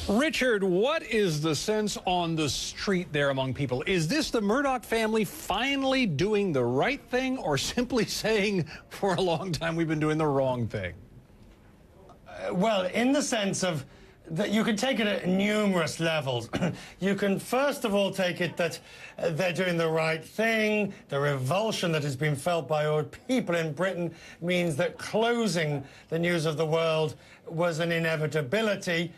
Richard, what is the sense on the street there among people? Is this the Murdoch family finally doing the right thing, or simply saying for a long time we've been doing the wrong thing? Well, in the sense of that you can take it at numerous levels. You can first of all take it that they're doing the right thing. The revulsion that has been felt by all people in Britain means that closing the News of the World was an inevitability.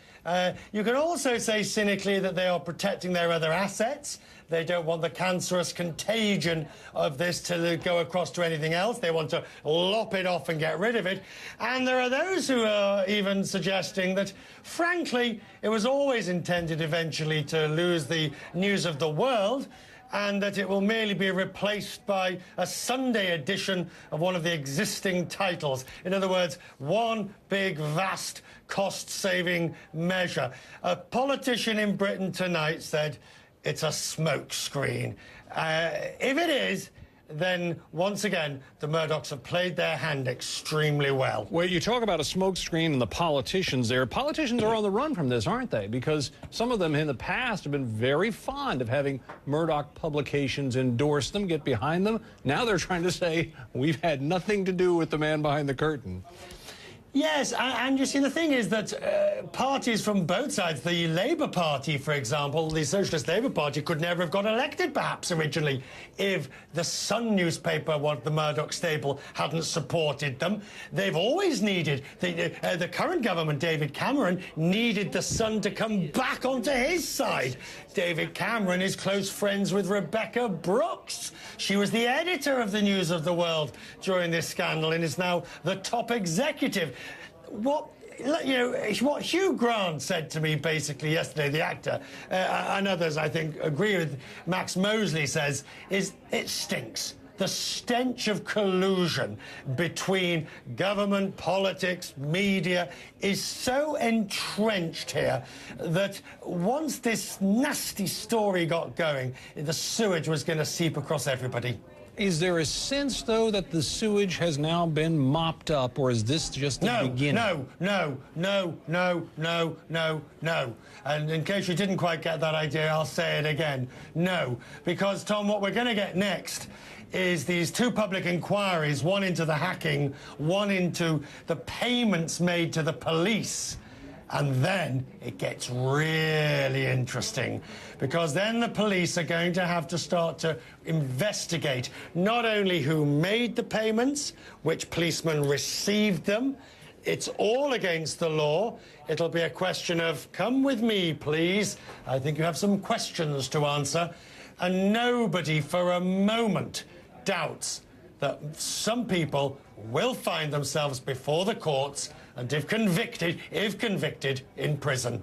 You can also say cynically that they are protecting their other assets. They don't want the cancerous contagion of this to go across to anything else. They want to lop it off and get rid of it. And there are those who are even suggesting that, frankly, it was always intended eventually to lose the News of the World, and that it will merely be replaced by a Sunday edition of one of the existing titles. In other words, one big, vast, cost-saving measure. A politician in Britain tonight said, it's a smokescreen. If it is, then once again, the Murdochs have played their hand extremely well. Well, you talk about a smokescreen and the politicians there. Politicians are on the run from this, aren't they? Because some of them in the past have been very fond of having Murdoch publications endorse them, get behind them. Now they're trying to say, we've had nothing to do with the man behind the curtain. Yes, and you see, the thing is that parties from both sides, the Labour Party, for example, the Socialist Labour Party, could never have got elected, perhaps, originally, if the Sun newspaper, what the Murdoch stable, hadn't supported them. They've always needed, the current government, David Cameron, needed the Sun to come back onto his side. David Cameron is close friends with Rebecca Brooks. She was the editor of the News of the World during this scandal and is now the top executive. What Hugh Grant said to me basically yesterday, the actor, and others I think agree with Max Mosley, says, is it stinks. The stench of collusion between government, politics, media is so entrenched here that once this nasty story got going, the sewage was going to seep across everybody. Is there a sense, though, that the sewage has now been mopped up, or is this just the beginning? No. And in case you didn't quite get that idea, I'll say it again. No. Because, Tom, what we're going to get next is these two public inquiries, one into the hacking, one into the payments made to the police. And then it gets really interesting, because then the police are going to have to start to investigate not only who made the payments, which policemen received them. It's all against the law. It'll be a question of, come with me, please. I think you have some questions to answer. And nobody for a moment doubts that some people will find themselves before the courts and if convicted, in prison.